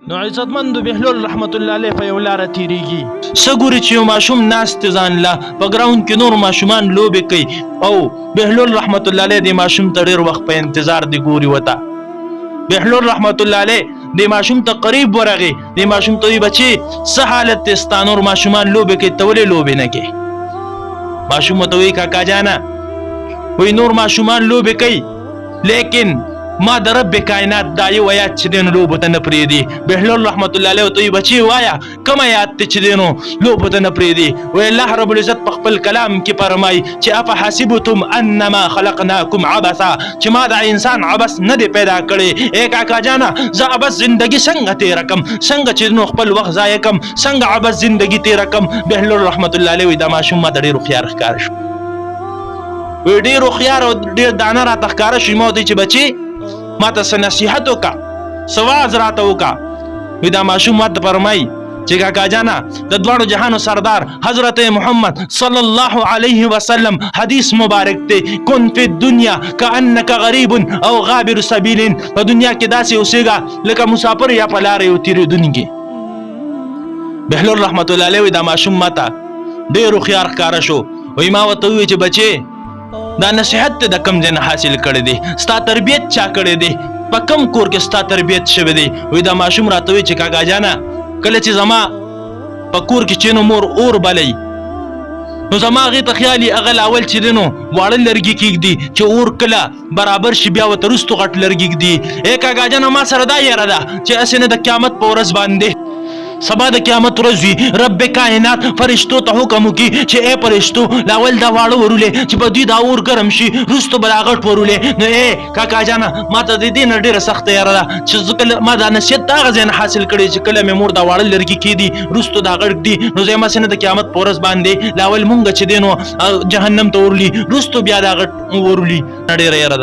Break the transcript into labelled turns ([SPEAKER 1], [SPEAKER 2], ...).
[SPEAKER 1] نو عزتمند بهلول رحمت الله علیه په یو لاره تیریږي څه ګوري چې یو ماشوم ناست ځان له په ګراوند کې نور ماشومان لوبې کوي او بهلول رحمت الله علیه د ماشوم ته ډېر وخت په انتظار دی ګوري وته بهلول رحمت الله علیه د ماشوم ته قریب ورغی د ماشوم ته وی بچي څه حالت ته ستا نور ماشومان لوبې کوي ته ولې لوبې نه کوې ماشوم ته وی کاکا جانا وی نور ماشومان لوبې کوي لیکن ما د رب کائنات دا یو آیات چې دین لوبو ته نه پرېږدي بهلول رحمت الله علیه ته وی بچي وایا کوم آیات ته چې دینو لوبو ته نه پرېږدي وی الله رب العزت په خپل کلام کې فرمایي چې افحسبتم انما خلقناکم عبثا چې ما دا انسان عبث نه دی پیدا کړی اے کاکا جانا زه عبث زندگی څنګه تېره کم څنګه چې نو خپل وخت ضایع کم څنګه عبث زندگی تېره کم بهلول رحمت الله علیه وی دا ماشوم ما د ډېر هوښیار ښکاره شو وی ډېر هوښیار او ډېر دانه راته ښکاره شو ما ورته چې بچي ما ته څه نصیحت وکړه څه واعظ راته وکړه وی دا ماشوم ما ته فرمایي چې کاکا جانا د دواړو جهانو سردار حضرت محمد صلی الله علیه وسلم حدیث مبارک دی کن فی الدنیا کأنک غریب او غابر سبیل په دنیا کې داسې اوسېږه لکه مسافر یا په لاره یو تېرېدونکی بهلول رحمت الله علیه وی دا ماشوم ما ته ډېر هوښیار ښکاره شو وی ما ورته وویل چې بچې دا نصیحت ته د کم ځای نه حاصل کړی دی ستا تربیت چا کړی دی په کم کور کې ستا تربیت شوی دی وی دا ماشوم راته وی چې کاکا جانا کله چې زما په کور کې چې نو مور اور بلی نو زما هغې ته خیال یې هغه لاول چې دی نو واړه لرګي کېږدي چې اور کله برابر شي بیا ورته وروستو غټ لرګي ږدي ای کاکا جانا ما سره دا یاره ده چې هسې نه د قیامت په ورځ باندې سبا د قیامت ورځ وي رب کائنات فرشتو ته حکم وکړي چې ای فرشتو لاول دا واړه ورولې چې په دوی دا اور ګرم شي وروستو به دا غټ ورولې نو ای کاکا جانا ما ته د دې نه ډېره سخته یاره ده چې زه کله ما دا نصیحت د هغه ځای نه حاصل کړی چې کله مې مور دا واړه لرګي کېدي وروستو دا غټ دي نو زه یې هسې نه د قیامت په ورځ باندې لاول مونږ چې دی نو جهنم ته ورولي وروستو بیا دا غټ ورولي ډېره یاره ده